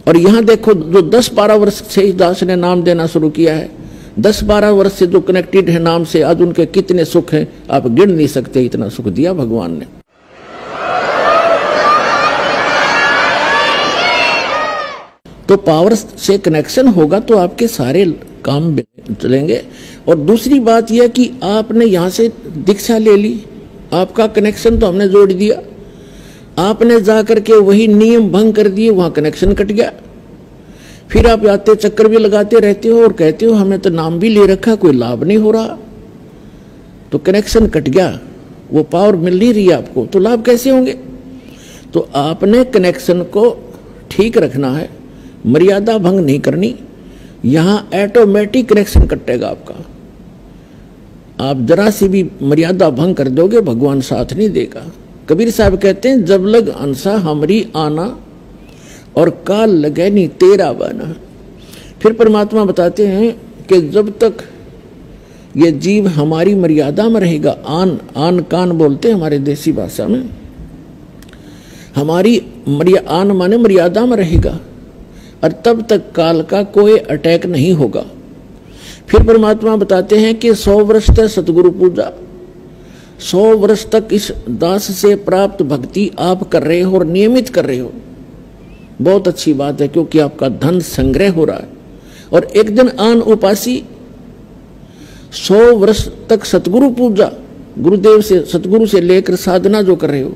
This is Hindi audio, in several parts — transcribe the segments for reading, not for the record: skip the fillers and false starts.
और यहाँ देखो जो 10-12 वर्ष से इस दास ने नाम देना शुरू किया है, 10-12 वर्ष से जो कनेक्टेड है नाम से, आज उनके कितने सुख हैं आप गिन नहीं सकते, इतना सुख दिया भगवान ने। तो पावर से कनेक्शन होगा तो आपके सारे काम चलेंगे। और दूसरी बात यह कि आपने यहाँ से दीक्षा ले ली, आपका कनेक्शन तो हमने जोड़ दिया, आपने जाकर के वही नियम भंग कर दिए, वहाँ कनेक्शन कट गया। फिर आप आते चक्कर भी लगाते रहते हो और कहते हो हमें तो नाम भी ले रखा, कोई लाभ नहीं हो रहा, तो कनेक्शन कट गया, वो पावर मिल नहीं रही आपको, तो लाभ कैसे होंगे? तो आपने कनेक्शन को ठीक रखना है, मर्यादा भंग नहीं करनी। यहाँ ऑटोमेटिक कनेक्शन कटेगा आपका। आप जरा सी भी मर्यादा भंग कर दोगे भगवान साथ नहीं देगा। कबीर साहब कहते हैं जब लग अंसा हमरी आना और काल लगे नहीं तेरा बना। फिर परमात्मा बताते हैं कि जब तक ये जीव हमारी मर्यादा में रहेगा, आन कान बोलते हैं हमारे देसी भाषा में, हमारी आन माने मर्यादा में रहेगा, और तब तक काल का कोई अटैक नहीं होगा। फिर परमात्मा बताते हैं कि 100 वर्ष तक सतगुरु पूजा, 100 वर्ष तक इस दास से प्राप्त भक्ति आप कर रहे हो और नियमित कर रहे हो, बहुत अच्छी बात है, क्योंकि आपका धन संग्रह हो रहा है। और एक दिन आन उपासी 100 वर्ष तक सतगुरु पूजा, गुरुदेव से सतगुरु से लेकर साधना जो कर रहे हो,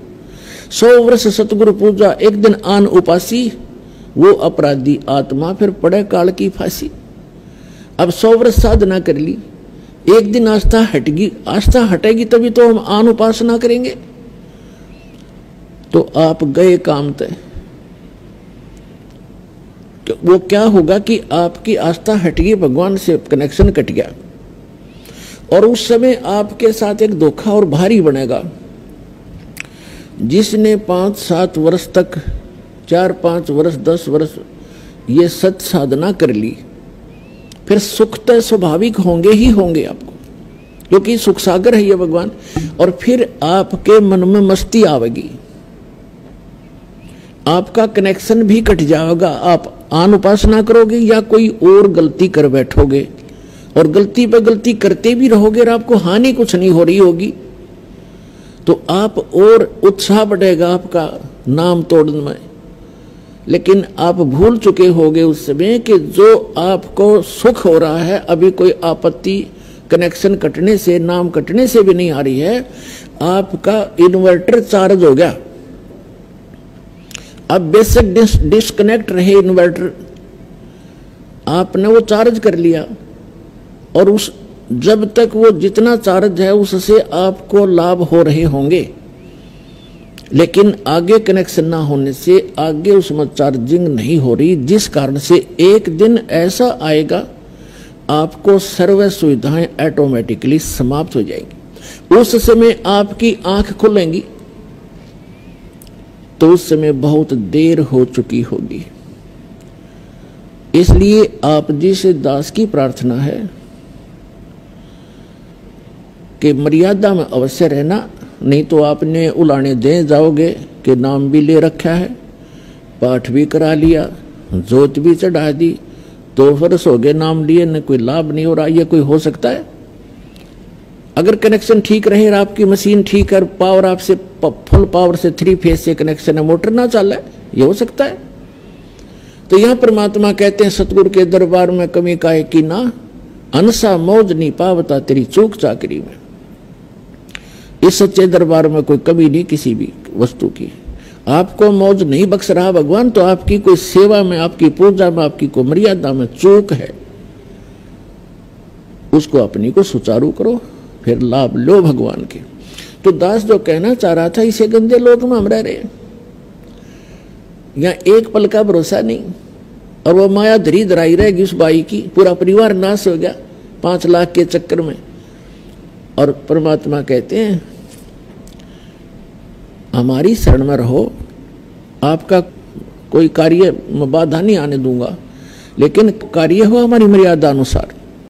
100 वर्ष सतगुरु पूजा, एक दिन आन उपासी, वो अपराधी आत्मा फिर पड़े काल की फांसी। अब 100 वर्ष साधना कर ली, एक दिन आस्था हटेगी, आस्था हटेगी तभी तो हम आन उपासना करेंगे, तो आप गए काम तय। वो क्या होगा कि आपकी आस्था हटेगी, भगवान से कनेक्शन कट गया, और उस समय आपके साथ एक धोखा और भारी बनेगा। जिसने 5-7 वर्ष तक, 4-5 वर्ष 10 वर्ष ये सत साधना कर ली, फिर सुख तो स्वाभाविक होंगे ही होंगे आपको, क्योंकि सुख सागर है ये भगवान। और फिर आपके मन में मस्ती आवेगी, आपका कनेक्शन भी कट जाएगा, आप आन उपासना करोगे या कोई और गलती कर बैठोगे, और गलती पे गलती करते भी रहोगे और आपको हानि कुछ नहीं हो रही होगी, तो आप और उत्साह बढ़ेगा आपका नाम तोड़ने में। लेकिन आप भूल चुके होगे उस समय कि जो आपको सुख हो रहा है, अभी कोई आपत्ति कनेक्शन कटने से, नाम कटने से भी नहीं आ रही है, आपका इन्वर्टर चार्ज हो गया। अब बेशक डिस्कनेक्ट रहे इन्वर्टर, आपने वो चार्ज कर लिया, और उस जब तक वो जितना चार्ज है उससे आपको लाभ हो रहे होंगे, लेकिन आगे कनेक्शन ना होने से आगे उसमें चार्जिंग नहीं हो रही, जिस कारण से एक दिन ऐसा आएगा आपको सर्व सुविधाएं ऑटोमेटिकली समाप्त हो जाएंगी। उस समय आपकी आंख खुलेंगी तो उस समय बहुत देर हो चुकी होगी। इसलिए आप जी से दास की प्रार्थना है कि मर्यादा में अवश्य रहना, नहीं तो आपने उलाने दे जाओगे कि नाम भी ले रखा है, पाठ भी करा लिया, जोत भी चढ़ा दी, 2 वर्ष हो गए नाम लिए, न कोई लाभ नहीं हो रहा। ये कोई हो सकता है? अगर कनेक्शन ठीक रहे और आपकी मशीन ठीक है, पावर आपसे फुल पावर से 3 फेज से कनेक्शन है, मोटर ना चल रहा है, ये हो सकता है? तो यहां परमात्मा कहते हैं सतगुरु के दरबार में कमी काहे की ना, अनसा मौज नहीं पावता तेरी चूक चाकरी में। इस सच्चे दरबार में कोई कमी नहीं किसी भी वस्तु की, आपको मौज नहीं बख्श रहा भगवान, तो आपकी कोई सेवा में, आपकी पूजा में, आपकी कोई मर्यादा में चूक है, उसको अपनी को सुचारू करो, फिर लाभ लो भगवान के। तो दास जो कहना चाह रहा था, इसे गंदे लोक में हम रह रहे हैं, यहाँ एक पल का भरोसा नहीं, और वो माया धरी धराई रहेगी उस बाई की, पूरा परिवार नाश हो गया 5 लाख के चक्कर में। और परमात्मा कहते हैं हमारी शरण में रहो, आपका कोई कार्य में बाधा नहीं आने दूंगा, लेकिन कार्य हो हमारी मर्यादा अनुसार।